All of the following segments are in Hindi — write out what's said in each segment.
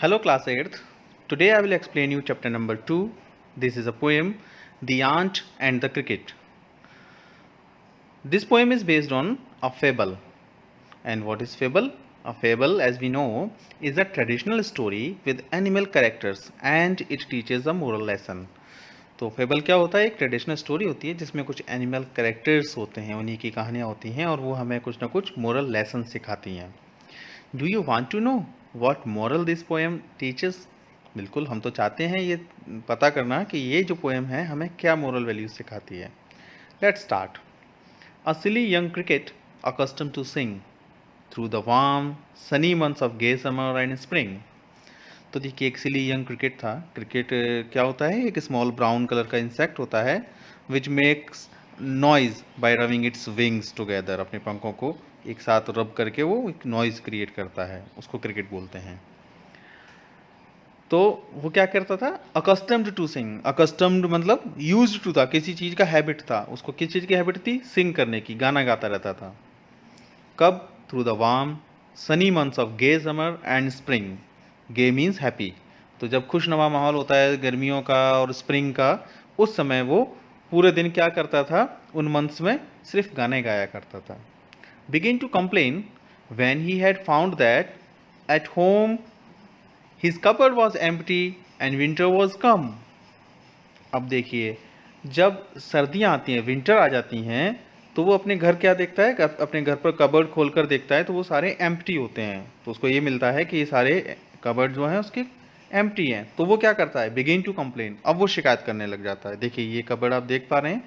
Hello class 8th. Today I will explain you chapter number 2. This is a poem, The Ant and the Cricket. This poem is based on a fable. And what is fable? A fable, as we know, is a traditional story with animal characters and it teaches a moral lesson. तो फेबल क्या होता है? एक ट्रेडिशनल स्टोरी होती है जिसमें कुछ एनिमल कैरेक्टर्स होते हैं, उन्हीं की कहानियाँ होती हैं और वो हमें कुछ ना कुछ मोरल लेसन सिखाती हैं. Do you want to know what moral this poem teachers? बिल्कुल, हम तो चाहते हैं ये पता करना कि ये जो पोएम है हमें क्या मोरल वैल्यूज सिखाती है. Let's start. A silly young cricket accustomed to sing through the warm sunny months of gay summer and spring. तो देखिए, एक सिली यंग क्रिकेट था. क्रिकेट क्या होता है? एक स्मॉल ब्राउन कलर का इंसेक्ट होता है which makes noise bye rubbing its wings together. अपने पंखों को एक साथ रब करके वो एक नॉइज क्रिएट करता है, उसको क्रिकेट बोलते हैं. तो वो क्या करता था? Accustomed to sing. अकस्टम्ड मतलब यूज्ड टू था, किसी चीज़ का हैबिट था. उसको किस चीज़ की हैबिट थी? सिंग करने की, गाना गाता रहता था. कब? Through the warm sunny months of gay summer and spring. Gay means happy. तो जब खुशनुमा माहौल होता है गर्मियों का और स्प्रिंग का, उस समय वो पूरे दिन क्या करता था? उन मंथ्स में सिर्फ गाने गाया करता था. Begin to complain when he had found that at home his cupboard was empty and winter was come. अब देखिए, जब सर्दियाँ आती हैं, विंटर आ जाती हैं, तो वो अपने घर क्या देखता है? अपने घर पर कबर्ड खोल कर देखता है तो वो सारे एम्प्टी होते हैं. तो उसको ये मिलता है कि ये सारे कबर्ड जो हैं उसके एम्प्टी हैं. तो वो क्या करता है? Begin to complain. अब वो शिकायत करने लग जाता है. देखिए, ये कबर्ड आप देख पा रहे हैं,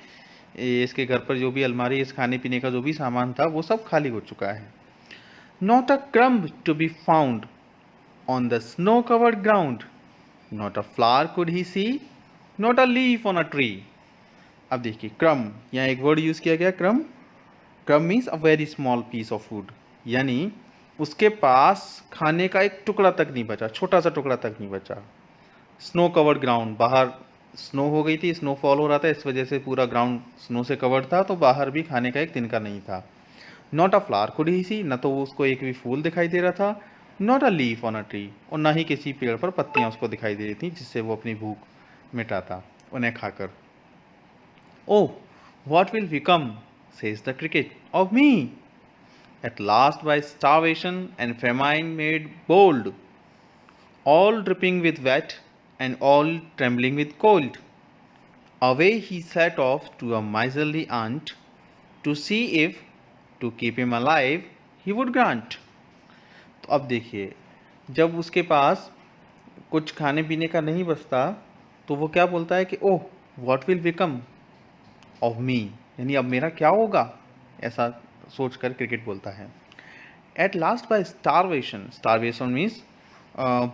इसके घर पर जो भी अलमारी, इस खाने पीने का जो भी सामान था वो सब खाली हो चुका है. Not a crumb to be found on the snow covered ground, not a flower could he see, not a leaf on a tree. अब देखिए, क्रम, यहाँ एक वर्ड यूज़ किया गया, crumb. Crumb means a very small piece of food, यानी उसके पास खाने का एक टुकड़ा तक नहीं बचा, छोटा सा टुकड़ा तक नहीं बचा. स्नो कवर्ड ग्राउंड, बाहर स्नो हो गई थी, स्नोफॉल हो रहा था, इस वजह से पूरा ग्राउंड स्नो से कवर्ड था, तो बाहर भी खाने का एक तिनका नहीं था. Not a flower could he see, न तो उसको एक भी फूल दिखाई दे रहा था. Not a leaf on a tree, और ना ही किसी पेड़ पर पत्तियां उसको दिखाई दे रही थी जिससे वो अपनी भूख मिटाता उन्हें खाकर. Oh, what will become, says the cricket, of me? At last by starvation and famine made bold, all dripping with wet and all trembling with cold. Away he set off to a miserly ant to see if, to keep him alive, he would grant. तो अब देखिए, जब उसके पास कुछ खाने पीने का नहीं बचता तो वो क्या बोलता है कि oh, what will become of me, यानी अब मेरा क्या होगा, ऐसा सोचकर क्रिकेट बोलता है. At last by starvation. Starvation means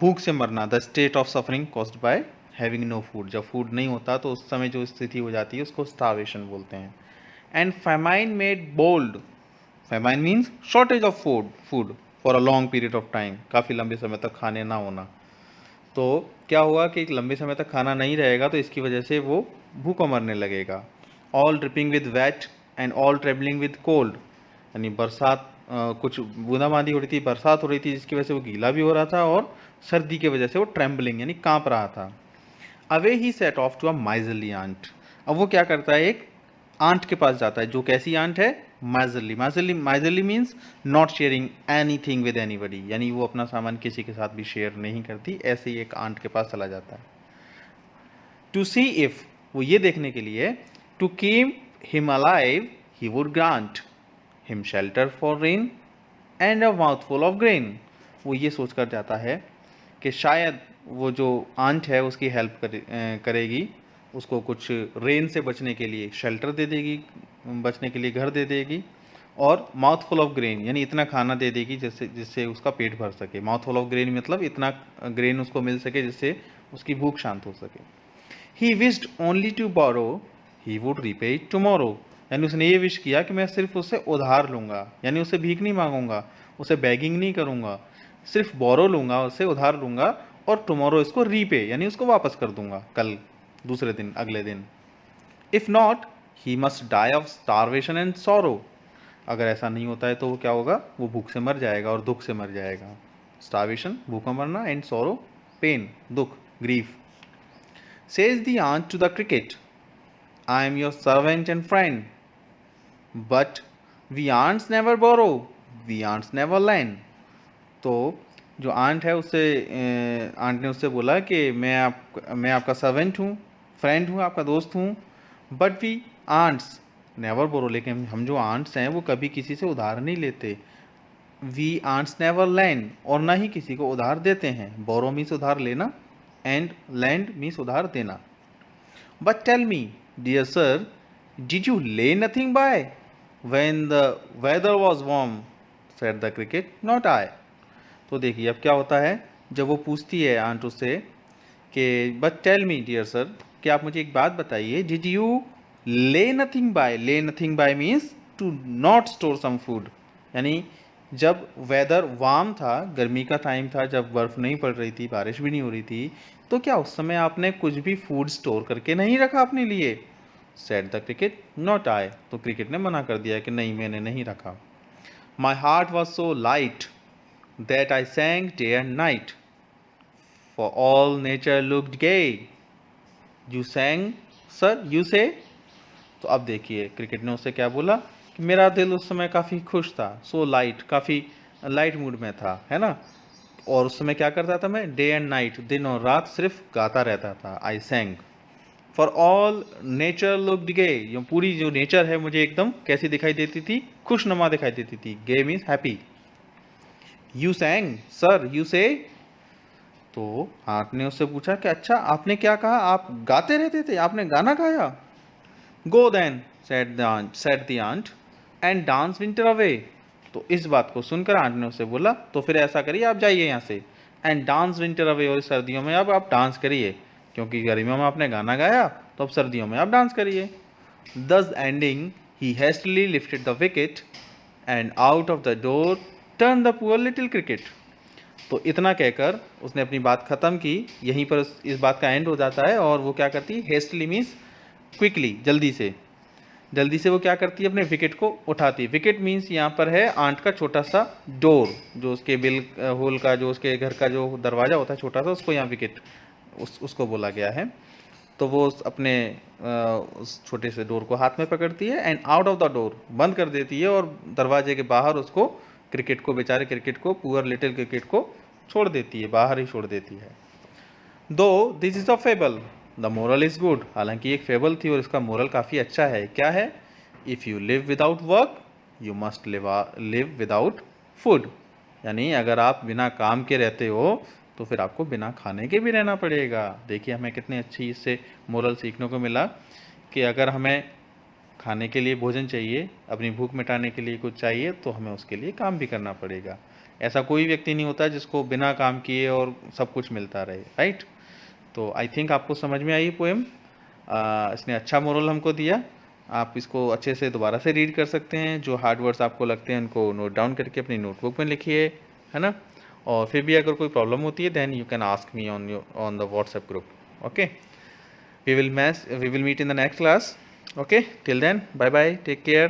भूख से मरना. The state of suffering caused by having no food. जब फूड नहीं होता तो उस समय जो स्थिति हो जाती है उसको स्टारवेशन बोलते हैं. And famine made bold. Famine means shortage of food for a long period of time. काफ़ी लंबे समय तक खाने ना होना. तो क्या हुआ कि एक लंबे समय तक खाना नहीं रहेगा तो इसकी वजह से वो भूखों मरने लगेगा. All dripping with weight and all travelling with cold, यानी बरसात, कुछ बूंदाबांदी हो रही थी, बरसात हो रही थी जिसकी वजह से वो गीला भी हो रहा था और सर्दी की वजह से वो ट्रेम्बलिंग यानी कांप रहा था. Away he set off to a miserly ant. अब वो क्या करता है? एक आंट के पास जाता है. जो कैसी आंट है? Miserly. Miserly means not sharing anything with anybody, यानी वो अपना सामान किसी के साथ भी शेयर नहीं करती. ऐसे ही एक आंट के पास चला जाता है. टू सी इफ, वो ये देखने के लिए, to keep him alive he would grant him shelter for rain and a mouthful of grain. वो ये सोचकर जाता है कि शायद वो जो आंट है उसकी हेल्प करेगी, उसको कुछ रेन से बचने के लिए शेल्टर दे देगी, बचने के लिए घर दे देगी, और माउथफुल ऑफ ग्रेन यानी इतना खाना दे देगी जिससे उसका पेट भर सके. माउथफुल ऑफ ग्रेन मतलब इतना ग्रेन उसको मिल सके जिससे उसकी भूख शांत हो सके. He wished only to borrow he would repay it tomorrow. यानी उसने ये विश किया कि मैं सिर्फ उससे उधार लूँगा, यानी उससे भीख नहीं मांगूंगा, उसे बैगिंग नहीं करूँगा, सिर्फ बोरो लूँगा, उससे उधार लूँगा और टुमारो इसको रीपे यानी उसको वापस कर दूंगा कल, दूसरे दिन, अगले दिन. If not he must die of starvation and sorrow. अगर ऐसा नहीं होता है तो वो क्या होगा? वो भूख से मर जाएगा और दुख से मर जाएगा. स्टारवेशन भूखा मरना, एंड सॉरो पेन, दुख, grief. Says the ant to the cricket, I am your servant and friend, but we ants never borrow, we ants never lend. तो जो आंट है उससे आंट ने उससे बोला कि मैं आपका सर्वेंट हूँ, फ्रेंड हूँ, आपका दोस्त हूँ, बट वी आंट्स नेवर बोरो, लेकिन हम जो आंट्स हैं वो कभी किसी से उधार नहीं लेते। वी आंट्स नेवर लैंड, और ना ही किसी को उधार देते हैं। बोरो मीन्स उधार लेना एंड लैंड मीन्स उधार देना। But tell me dear sir, did you lay nothing by when the weather was warm, said the cricket, not I. तो देखिए अब क्या होता है, जब वो पूछती है आंट उससे कि but tell me dear sir, कि आप मुझे एक बात बताइए, did you lay nothing by. Lay nothing by means to not store some food, यानी जब वेदर वार्म था, गर्मी का टाइम था, जब बर्फ़ नहीं पड़ रही थी, बारिश भी नहीं हो रही थी, तो क्या उस समय आपने कुछ भी फूड स्टोर करके नहीं रखा अपने लिए। Said the cricket, not I. तो क्रिकेट ने मना कर दिया कि नहीं, मैंने नहीं रखा। My heart was so light that I sang day and night, for all nature looked gay. You sang, sir, you say। तो अब देखिए क्रिकेट ने उससे क्या बोला कि मेरा दिल उस समय काफ़ी खुश था, सो लाइट, काफ़ी लाइट मूड में था, है ना। और उस समय क्या करता था मैं, डे एंड नाइट, दिन और रात सिर्फ गाता रहता था। I sang for all nature looked gay, ये पूरी जो नेचर है मुझे एकदम कैसी दिखाई देती थी, खुशनुमा दिखाई देती थी। Gay means happy. You sang, sir, you say. तो आंट ने उससे पूछा कि अच्छा आपने क्या कहा, आप गाते रहते थे, आपने गाना गाया। Go then, said the ant, and dance winter away. तो इस बात को सुनकर आंट ने उससे बोला तो फिर ऐसा करिए, आप जाइए यहाँ से, एंड डांस विंटर अवे, और सर्दियों में अब आप डांस करिए, क्योंकि गर्मियों में आपने गाना गाया तो अब सर्दियों में आप डांस करिए। दस ending he hastily lifted the wicket and out of the door turn the poor little cricket. तो इतना कहकर उसने अपनी बात ख़त्म की, यहीं पर इस बात का एंड हो जाता है। और वो क्या करती है, हेस्टली मीन्स क्विकली, जल्दी से वो क्या करती है, अपने विकेट को उठाती है। विकेट मीन्स यहाँ पर है आंट का छोटा सा डोर, जो उसके बिल होल का, जो उसके घर का जो दरवाज़ा होता है छोटा सा, उसको यहाँ विकेट उसको बोला गया है। तो वो अपने उस छोटे से डोर को हाथ में पकड़ती है and out of the door, बंद कर देती है, और दरवाजे के बाहर उसको क्रिकेट को, बेचारे क्रिकेट को, पुअर लिटिल क्रिकेट को छोड़ देती है, बाहर ही छोड़ देती है। दो this is a fable, the moral is good. हालांकि एक फेबल थी और इसका मोरल काफ़ी अच्छा है। क्या है, if you live without work you must live without food, यानी अगर आप बिना काम के रहते हो तो फिर आपको बिना खाने के भी रहना पड़ेगा। देखिए हमें कितनी अच्छी इससे मोरल सीखने को मिला कि अगर हमें खाने के लिए भोजन चाहिए, अपनी भूख मिटाने के लिए कुछ चाहिए, तो हमें उसके लिए काम भी करना पड़ेगा। ऐसा कोई व्यक्ति नहीं होता जिसको बिना काम किए और सब कुछ मिलता रहे, राइट। तो आई थिंक आपको समझ में आई पोएम, इसने अच्छा मोरल हमको दिया। आप इसको अच्छे से दोबारा से रीड कर सकते हैं, जो हार्ड वर्ड्स आपको लगते हैं उनको नोट डाउन करके अपनी नोटबुक में लिखिए, है ना। और फिर भी अगर कोई प्रॉब्लम होती है then you can ask me on the WhatsApp group. Okay, we will meet in the next class. Okay, till then, bye bye, take care.